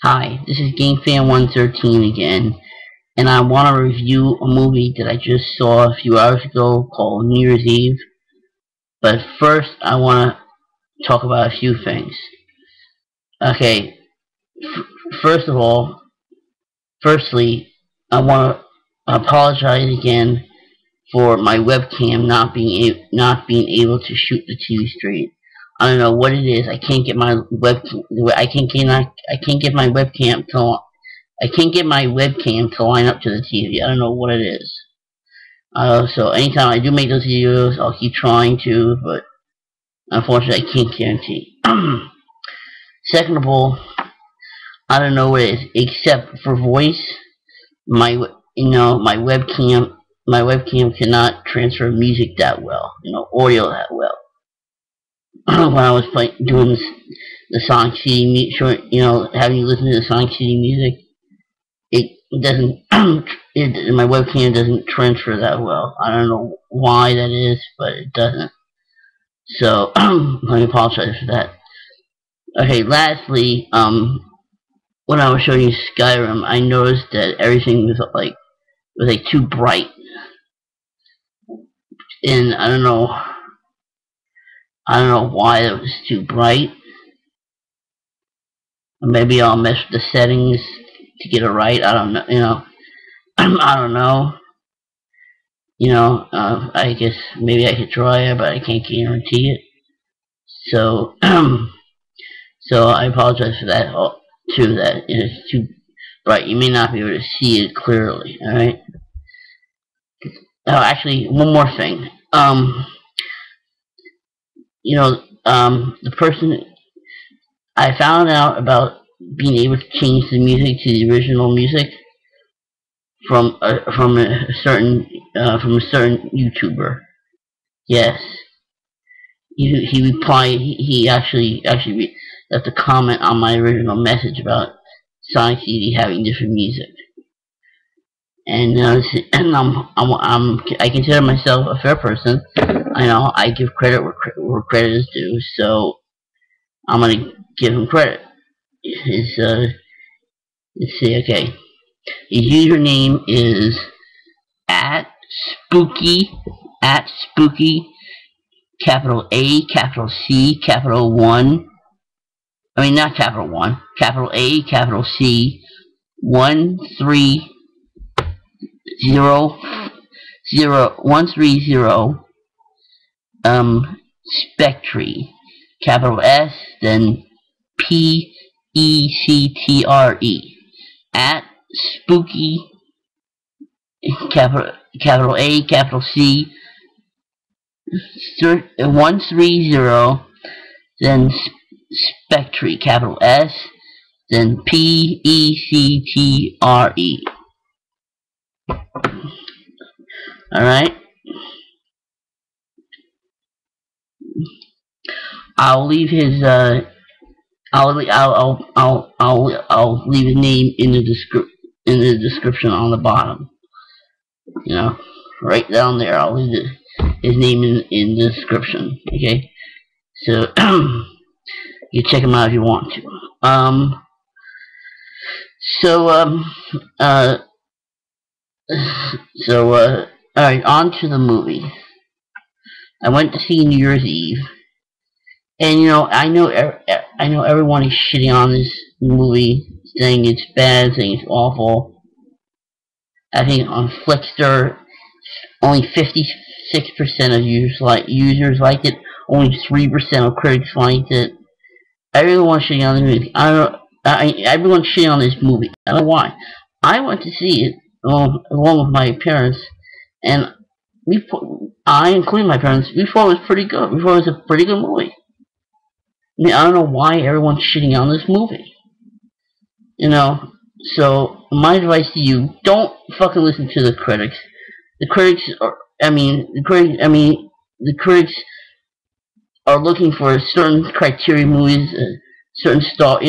Hi, this is GameFan113 again, and I want to review a movie that I just saw a few hours ago called New Year's Eve. But first, I want to talk about a few things. Okay, first of all, firstly, I want to apologize again for my webcam not being able to shoot the TV straight. I don't know what it is. I can't get my webcam. I can't get my webcam to line up to the TV. I don't know what it is. So anytime I do make those videos, I'll keep trying to, but unfortunately, I can't guarantee. Second of all, I don't know what it is except for voice. My webcam cannot transfer music that well. Audio that well. When I was doing the Sonic CD, having you listen to the Sonic CD music, it doesn't. My webcam doesn't transfer that well. I don't know why that is, but it doesn't. So let me apologize for that. Okay. Lastly, when I was showing you Skyrim, I noticed that everything was too bright, and I don't know why it was too bright. Maybe I'll mess with the settings to get it right. I don't know. I don't know. I guess maybe I could try it, but I can't guarantee it. So, so I apologize for that too. That it is too bright. You may not be able to see it clearly. All right. Oh, actually, one more thing. The person I found out about being able to change the music to the original music from a certain YouTuber. Yes, he replied. He actually left a comment on my original message about Sonic CD having different music. And I consider myself a fair person. I give credit where credit is due. So I'm gonna give him credit. Let's see. Okay, his username is at spooky, capital A, capital C, capital 1. I mean, not capital 1, capital A, capital C, 130 Spectre, capital S, then PECTRE, at spooky, capital A, capital C, 130, then Spectre, capital S, then PECTRE. Alright. I'll leave his I'll leave his name in the description on the bottom. Right down there. I'll leave his name in the description. Okay. So you check him out if you want to. Alright, on to the movie. I went to see New Year's Eve, and I know everyone is shitting on this movie, saying it's bad, saying it's awful. I think on Flickster, only 56% of users liked it. Only 3% of critics liked it. Everyone's shitting on the movie. Everyone's shitting on this movie. I don't know why. I went to see it along with my parents, and including my parents, we thought it was pretty good. We thought it was a pretty good movie. I mean, I don't know why everyone's shitting on this movie. So my advice to you: don't fucking listen to the critics. The critics are looking for certain criteria movies, certain stars,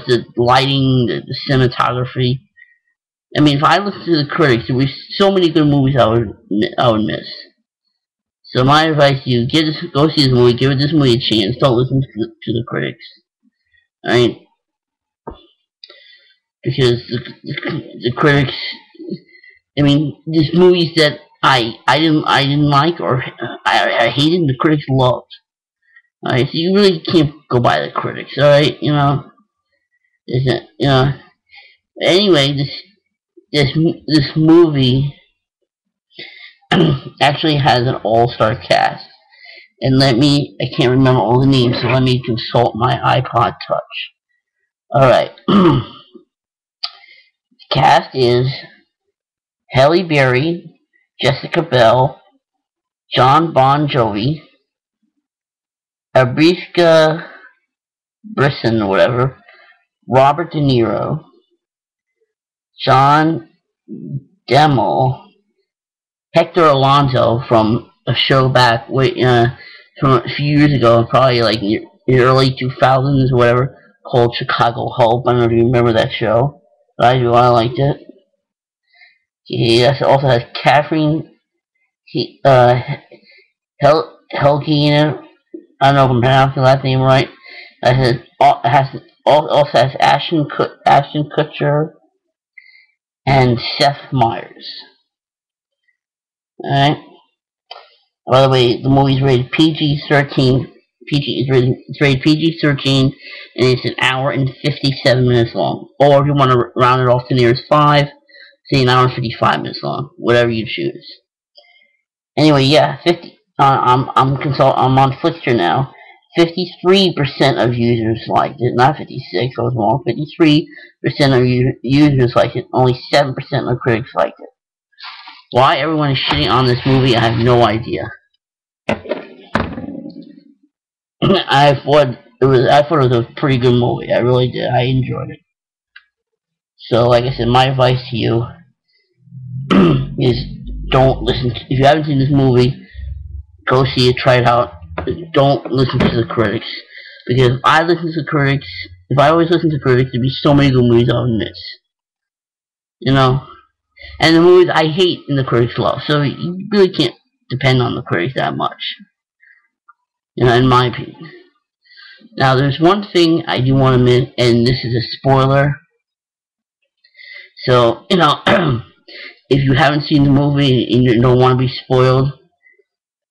the lighting, the cinematography. I mean, if I listened to the critics, there would be so many good movies I would miss. So my advice to you: go see this movie, give this movie a chance. Don't listen to the critics. Alright? because the critics. I mean, these movies that I didn't like or I hated, the critics loved. Alright, so you really can't go by the critics. Alright, isn't Anyway, this movie actually has an all-star cast. And I can't remember all the names, so let me consult my iPod Touch. Alright. The cast is Halle Berry, Jessica Biel, John Bon Jovi, Abriska Brisson or whatever, Robert De Niro, John Demmel, Hector Alonso from a show back from a few years ago, probably like in the early 2000s or whatever, called Chicago Hope. I don't know if you remember that show, but I do. I liked it. He also has Catherine Helgina. I don't know if I'm pronouncing that name right. Also has Ashton Kutcher and Seth Meyers. Alright. By the way, the movie's rated PG-13. It's rated PG-13, and it's an hour and 57 minutes long. Or if you want to round it off to nearest 5, say an hour and 55 minutes long. Whatever you choose. Anyway, yeah, I'm on Flickr now. 53% of users liked it, not 56. I was wrong. 53% of users liked it. Only 7% of critics liked it. Why everyone is shitting on this movie, I have no idea. I thought it was a pretty good movie. I really did. I enjoyed it. So, like I said, my advice to you is don't listen. If you haven't seen this movie, go see it. Try it out. Don't listen to the critics, because if I always listen to critics, there'd be so many good movies I would miss. And the movies I hate and the critics love. So you really can't depend on the critics that much. In my opinion. Now, there's one thing I do want to admit, and this is a spoiler. So, if you haven't seen the movie and you don't want to be spoiled,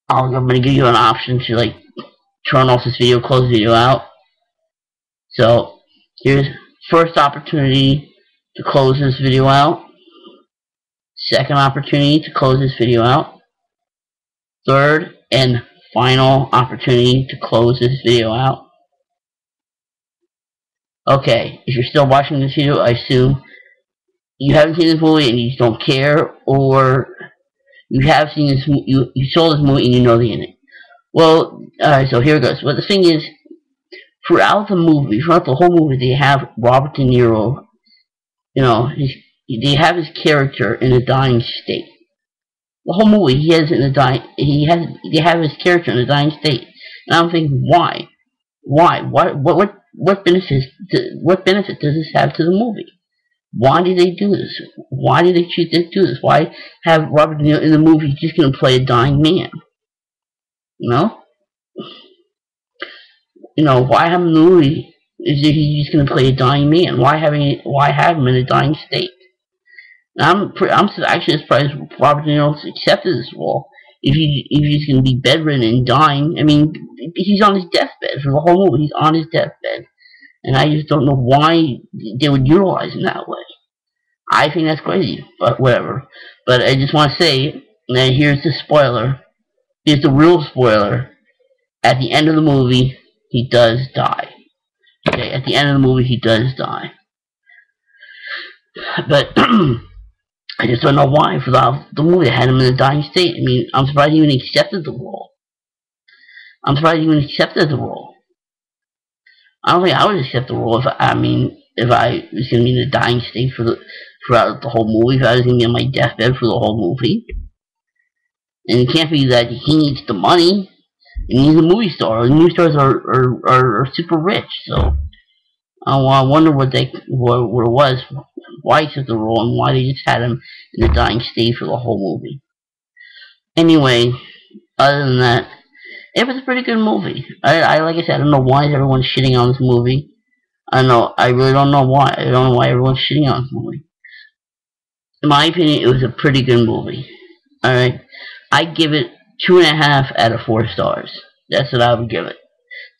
I'm going to give you an option to, turn off this video, close the video out. So, here's first opportunity to close this video out. Second opportunity to close this video out. Third and final opportunity to close this video out. Okay, if you're still watching this video, I assume you haven't seen this movie and you just don't care, or you have seen this, you saw this movie and you know the ending. Well, alright, so here it goes. Well, the thing is, throughout the whole movie, they have Robert De Niro, they have his character in a dying state. The whole movie, they have his character in a dying state. And I'm thinking, why? Why? What benefit does this have to the movie? Why did they do this? Why did they choose to do this? Why have Robert De Niro in the movie? He's just going to play a dying man. Why have him in the movie? Is that he's just going to play a dying man? Why have him in a dying state? I'm actually surprised Robert De Niro accepted this role. If he's going to be bedridden and dying, I mean, he's on his deathbed for the whole movie. He's on his deathbed, and I just don't know why they would utilize him that way. I think that's crazy, but whatever. But I just want to say, now here's the spoiler. Here's the real spoiler. At the end of the movie, he does die. Okay, at the end of the movie, he does die. But I just don't know why. For the movie, had him in a dying state. I mean, I'm surprised he even accepted the role. I don't think I would accept the role if I was going to be in a dying state throughout the whole movie. If I was going to be on my deathbed for the whole movie. And it can't be that he needs the money. And he's a movie star. And movie stars are super rich. So I wonder what it was, why he took the role, and why they just had him in a dying state for the whole movie. Anyway, other than that, it was a pretty good movie. Like I said, I don't know why everyone's shitting on this movie. I know. I really don't know why. I don't know why everyone's shitting on this movie. In my opinion, it was a pretty good movie. Alright? I give it 2.5 out of 4 stars. That's what I would give it.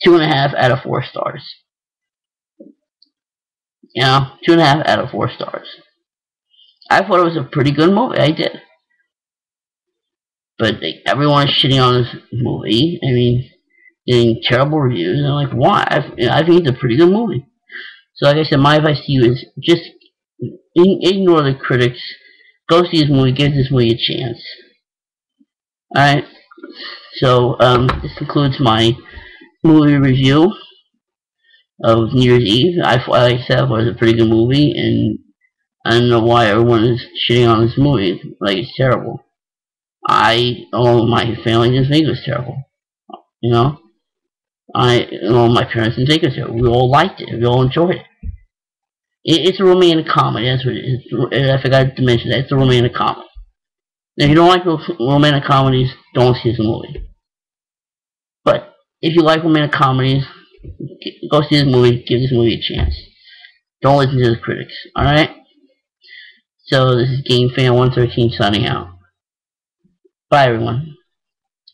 2.5 out of 4 stars. You know? 2.5 out of 4 stars. I thought it was a pretty good movie. I did. But everyone is shitting on this movie. I mean, getting terrible reviews. And I'm like, why? I think it's a pretty good movie. So like I said, my advice to you is just ignore the critics. Go see this movie. Give this movie a chance. Alright? So, this concludes my movie review of New Year's Eve. Like I said, it was a pretty good movie, and I don't know why everyone is shitting on this movie. Like, it's terrible. All my family didn't think it was terrible. You know? All my parents didn't think it was terrible. We all liked it. We all enjoyed it. It's a romantic comedy. That's what it is. I forgot to mention that. It's a romantic comedy. Now, if you don't like romantic comedies, don't see this movie. But if you like romantic comedies, go see this movie. Give this movie a chance. Don't listen to the critics. Alright? So, this is GameFan113 signing out. Bye, everyone.